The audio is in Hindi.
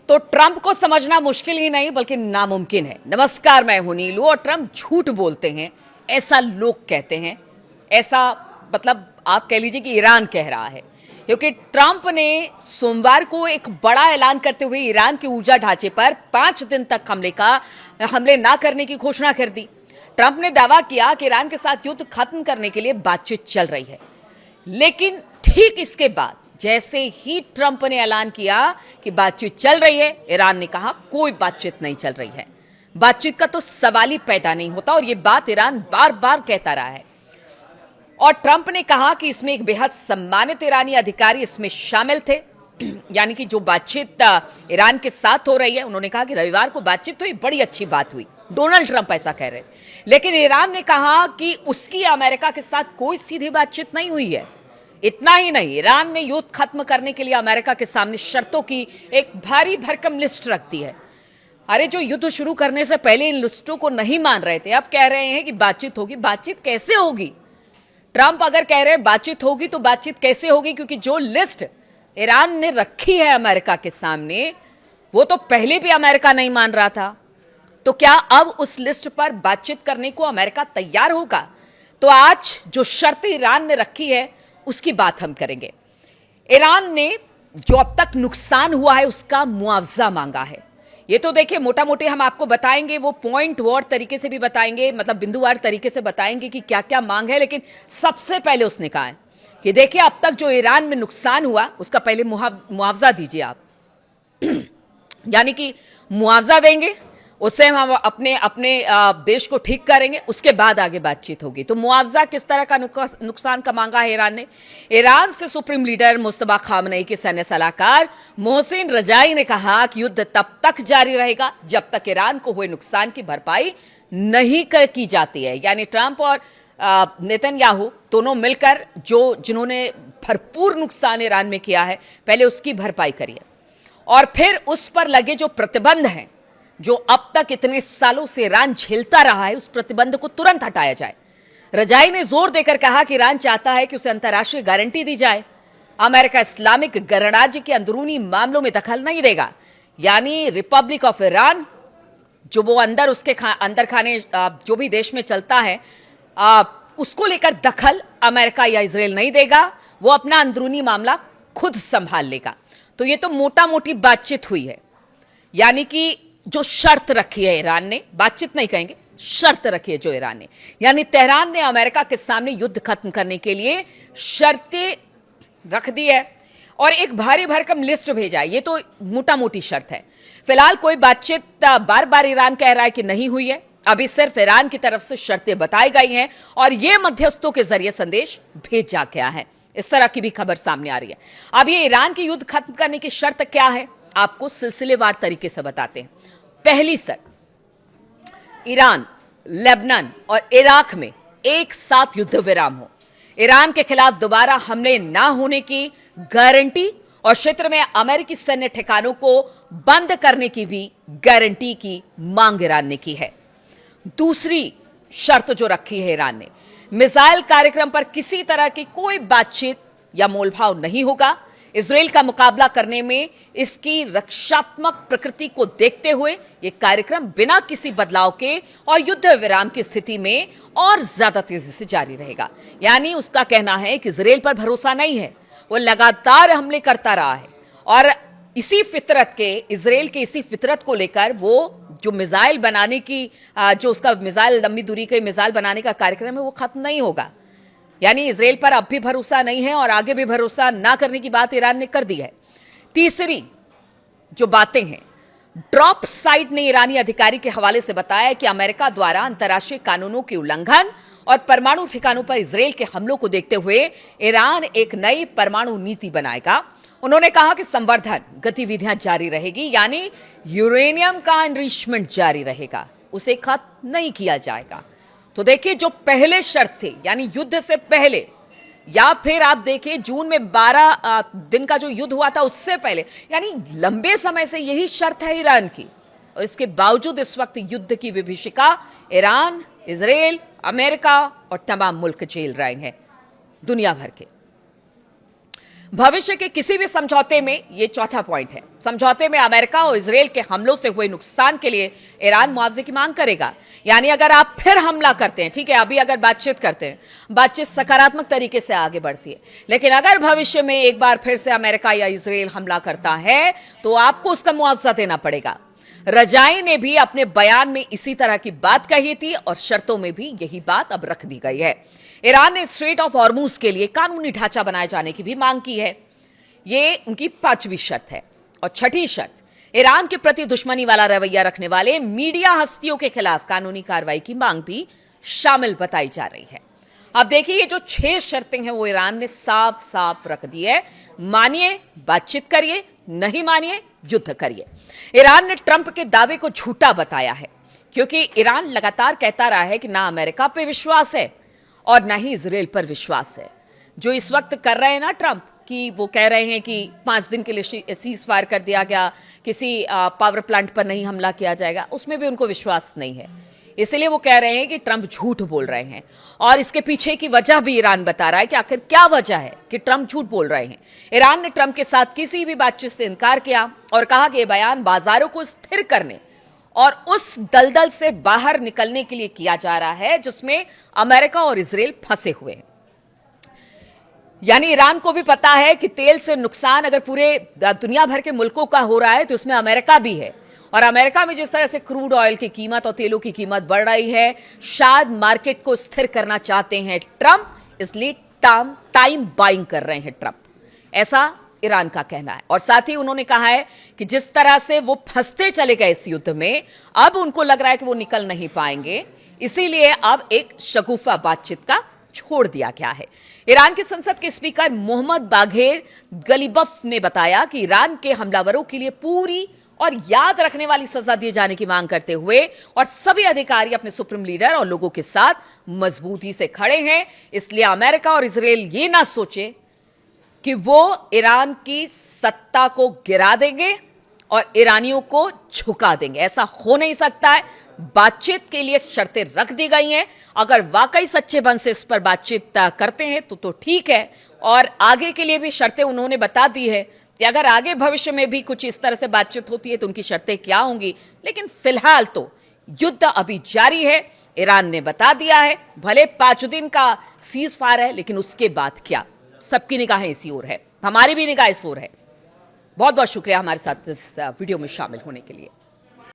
तो ट्रंप को समझना मुश्किल ही नहीं बल्कि नामुमकिन है। नमस्कार, मैं हूं नीलू और ट्रंप झूठ बोलते हैं ऐसा लोग कहते हैं। ऐसा मतलब आप कह लीजिए कि ईरान कह रहा है, क्योंकि ट्रंप ने सोमवार को एक बड़ा ऐलान करते हुए ईरान के ऊर्जा ढांचे पर 5 दिन तक हमले ना करने की घोषणा कर दी। ट्रंप ने दावा किया कि ईरान के साथ युद्ध खत्म करने के लिए बातचीत चल रही है, लेकिन ठीक इसके बाद जैसे ही ट्रंप ने ऐलान किया कि बातचीत चल रही है, ईरान ने कहा कोई बातचीत नहीं चल रही है। बातचीत का तो सवाल ही पैदा नहीं होता और यह बात ईरान बार बार कहता रहा है। और ट्रंप ने कहा कि इसमें एक बेहद सम्मानित ईरानी अधिकारी इसमें शामिल थे, यानी कि जो बातचीत ईरान के साथ हो रही है। उन्होंने कहा कि रविवार को बातचीत हुई, बड़ी अच्छी बात हुई। डोनाल्ड ट्रंप ऐसा कह रहे थे, लेकिन ईरान ने कहा कि उसकी अमेरिका के साथ कोई सीधी बातचीत नहीं हुई है। इतना ही नहीं, ईरान ने युद्ध खत्म करने के लिए अमेरिका के सामने शर्तों की एक भारी भरकम लिस्ट रख दी है। अरे, जो युद्ध शुरू करने से पहले इन लिस्टों को नहीं मान रहे थे, अब कह रहे हैं कि बातचीत होगी। बातचीत कैसे होगी? ट्रंप अगर कह रहे हैं बातचीत होगी तो बातचीत कैसे होगी? क्योंकि जो लिस्ट ईरान ने रखी है अमेरिका के सामने, वो तो पहले भी अमेरिका नहीं मान रहा था। तो क्या अब उस लिस्ट पर बातचीत करने को अमेरिका तैयार होगा? तो आज जो शर्त ईरान ने रखी है उसकी बात हम करेंगे। ईरान ने जो अब तक नुकसान हुआ है उसका मुआवजा मांगा है। ये तो देखिए, मोटा मोटे हम आपको बताएंगे, वो पॉइंट वार तरीके से भी बताएंगे, मतलब बिंदुवार तरीके से बताएंगे कि क्या क्या मांग है। लेकिन सबसे पहले उसने कहा है कि देखिए, अब तक जो ईरान में नुकसान हुआ उसका पहले मुआवजा दीजिए आप। यानी कि मुआवजा देंगे, उससे हम अपने अपने देश को ठीक करेंगे, उसके बाद आगे बातचीत होगी। तो मुआवजा किस तरह का नुकसान का मांगा है ईरान ने? ईरान से सुप्रीम लीडर मुस्तफा खामनेई के सैन्य सलाहकार मोहसिन रजाई ने कहा कि युद्ध तब तक जारी रहेगा जब तक ईरान को हुए नुकसान की भरपाई नहीं की जाती है। यानी ट्रंप और नेतन्याहू दोनों मिलकर जिन्होंने भरपूर नुकसान ईरान में किया है, पहले उसकी भरपाई करिए और फिर उस पर लगे जो प्रतिबंध हैं, जो अब तक इतने सालों से ईरान झेलता रहा है, उस प्रतिबंध को तुरंत हटाया जाए। रजाई ने जोर देकर कहा कि ईरान चाहता है कि उसे अंतर्राष्ट्रीय गारंटी दी जाए। अमेरिका इस्लामिक गणराज्य के अंदरूनी मामलों में दखल नहीं देगा। यानी रिपब्लिक ऑफ ईरान, जो वो अंदर उसके अंदर खाने जो भी देश में चलता है, उसको लेकर दखल अमेरिका या इजराइल नहीं देगा। वो अपना अंदरूनी मामला खुद संभाल लेगा। तो ये तो मोटा मोटी बातचीत हुई है। यानी कि जो शर्त रखी है ईरान ने, बातचीत नहीं कहेंगे, शर्त रखी है जो ईरान ने, यानी तेहरान ने अमेरिका के सामने युद्ध खत्म करने के लिए शर्तें रख दी है और एक भारी भरकम लिस्ट भेजा है। ये तो मोटा मोटी शर्त है। फिलहाल कोई बातचीत बार बार ईरान कह रहा है कि नहीं हुई है। अभी सिर्फ ईरान की तरफ से शर्तें बताई गई हैं और ये मध्यस्थों के जरिए संदेश भेजा गया है। इस तरह की भी खबर सामने आ रही है। अब ये ईरान की युद्ध खत्म करने की शर्त क्या है, आपको सिलसिलेवार तरीके से बताते हैं। पहली शर्त, ईरान, लेबनान और इराक में एक साथ युद्ध विराम हो, ईरान के खिलाफ दोबारा हमले ना होने की गारंटी और क्षेत्र में अमेरिकी सैन्य ठिकानों को बंद करने की भी गारंटी की मांग ईरान ने की है। दूसरी शर्त जो रखी है ईरान ने, मिसाइल कार्यक्रम पर किसी तरह की कोई बातचीत या मोलभाव नहीं होगा। इजराइल का मुकाबला करने में इसकी रक्षात्मक प्रकृति को देखते हुए यह कार्यक्रम बिना किसी बदलाव के और युद्ध विराम की स्थिति में और ज्यादा तेजी से जारी रहेगा। यानी उसका कहना है कि इजराइल पर भरोसा नहीं है, वो लगातार हमले करता रहा है और इसी फितरत के, इजराइल के इसी फितरत को लेकर वो जो मिसाइल बनाने की, जो उसका मिसाइल, लंबी दूरी के मिसाइल बनाने का कार्यक्रम है, वो खत्म नहीं होगा। यानी इजराइल पर अब भी भरोसा नहीं है और आगे भी भरोसा ना करने की बात ईरान ने कर दी है। तीसरी जो बातें हैं, ड्रॉप साइट ने ईरानी अधिकारी के हवाले से बताया कि अमेरिका द्वारा अंतर्राष्ट्रीय कानूनों के उल्लंघन और परमाणु ठिकानों पर इजराइल के हमलों को देखते हुए ईरान एक नई परमाणु नीति बनाएगा। उन्होंने कहा कि संवर्धन गतिविधियां जारी रहेगी, यानी यूरेनियम का एनरिचमेंट जारी रहेगा, उसे खत्म नहीं किया जाएगा। तो देखिए, जो पहले शर्त थे, यानी युद्ध से पहले, या फिर आप देखिए जून में 12 दिन का जो युद्ध हुआ था उससे पहले, यानी लंबे समय से यही शर्त है ईरान की। और इसके बावजूद इस वक्त युद्ध की विभीषिका ईरान, इजराइल, अमेरिका और तमाम मुल्क झेल रहे हैं, दुनिया भर के। भविष्य के किसी भी समझौते में ये चौथा पॉइंट है। समझौते में अमेरिका और इजराइल के हमलों से हुए नुकसान के लिए ईरान मुआवजे की मांग करेगा। यानी अगर आप फिर हमला करते हैं, ठीक है, अभी अगर बातचीत करते हैं, बातचीत सकारात्मक तरीके से आगे बढ़ती है, लेकिन अगर भविष्य में एक बार फिर से अमेरिका या इजराइल हमला करता है तो आपको उसका मुआवजा देना पड़ेगा। रजाई ने भी अपने बयान में इसी तरह की बात कही थी और शर्तों में भी यही बात अब रख दी गई है। ईरान ने स्ट्रेट ऑफ हॉर्मुज के लिए कानूनी ढांचा बनाए जाने की भी मांग की है। यह उनकी 5वीं शर्त है। और 6ठी शर्त, ईरान के प्रति दुश्मनी वाला रवैया रखने वाले मीडिया हस्तियों के खिलाफ कानूनी कार्रवाई की मांग भी शामिल बताई जा रही है। अब देखिए, ये जो 6 शर्तें हैं वो ईरान ने साफ साफ रख दी है। मानिए बातचीत करिए, नहीं मानिए युद्ध करिए। ईरान ने ट्रंप के दावे को झूठा बताया है, क्योंकि ईरान लगातार कहता रहा है कि ना अमेरिका पे विश्वास है और ना ही इजराइल पर विश्वास है। जो इस वक्त कर रहे हैं ना ट्रंप, कि वो कह रहे हैं कि 5 दिन के लिए सीज फायर कर दिया गया, किसी पावर प्लांट पर नहीं हमला किया जाएगा, उसमें भी उनको विश्वास नहीं है। इसलिए वो कह रहे हैं कि ट्रंप झूठ बोल रहे हैं। और इसके पीछे की वजह भी ईरान बता रहा है कि आखिर क्या वजह है कि ट्रंप झूठ बोल रहे हैं। ईरान ने ट्रंप के साथ किसी भी बातचीत से इनकार किया और कहा कि यह बयान बाजारों को स्थिर करने और उस दलदल से बाहर निकलने के लिए किया जा रहा है जिसमें अमेरिका और इजराइल फंसे हुए हैं। यानी ईरान को भी पता है कि तेल से नुकसान अगर पूरे दुनिया भर के मुल्कों का हो रहा है तो इसमें अमेरिका भी है। और अमेरिका में जिस तरह से क्रूड ऑयल की कीमत और तेलों की कीमत बढ़ रही है, शायद मार्केट को स्थिर करना चाहते हैं ट्रंप, इसलिए टाइम बाइंग कर रहे हैं ट्रंप, ऐसा ईरान का कहना है। और साथ ही उन्होंने कहा है कि जिस तरह से वो फंसते चले गए इस युद्ध में, अब उनको लग रहा है कि वो निकल नहीं पाएंगे, इसीलिए अब एक शगुफा बातचीत का छोड़ दिया गया है। ईरान के संसद के स्पीकर मोहम्मद बाघेर गलीबफ ने बताया कि ईरान के हमलावरों के लिए पूरी और याद रखने वाली सजा दिए जाने की मांग करते हुए और सभी अधिकारी अपने सुप्रीम लीडर और लोगों के साथ मजबूती से खड़े हैं। इसलिए अमेरिका और इजराइल ये ना सोचे कि वो ईरान की सत्ता को गिरा देंगे और ईरानियों को झुका देंगे, ऐसा हो नहीं सकता है। बातचीत के लिए शर्तें रख दी गई हैं। अगर वाकई सच्चे मन से इस पर बातचीत करते हैं तो ठीक है। और आगे के लिए भी शर्तें उन्होंने बता दी है कि अगर आगे भविष्य में भी कुछ इस तरह से बातचीत होती है तो उनकी शर्तें क्या होंगी। लेकिन फिलहाल तो युद्ध अभी जारी है। ईरान ने बता दिया है, भले 5 दिन का सीज फायर है, लेकिन उसके बाद क्या, सबकी निगाहें इसी ओर है, हमारी भी निगाह इस ओर है। बहुत बहुत शुक्रिया हमारे साथ इस वीडियो में शामिल होने के लिए।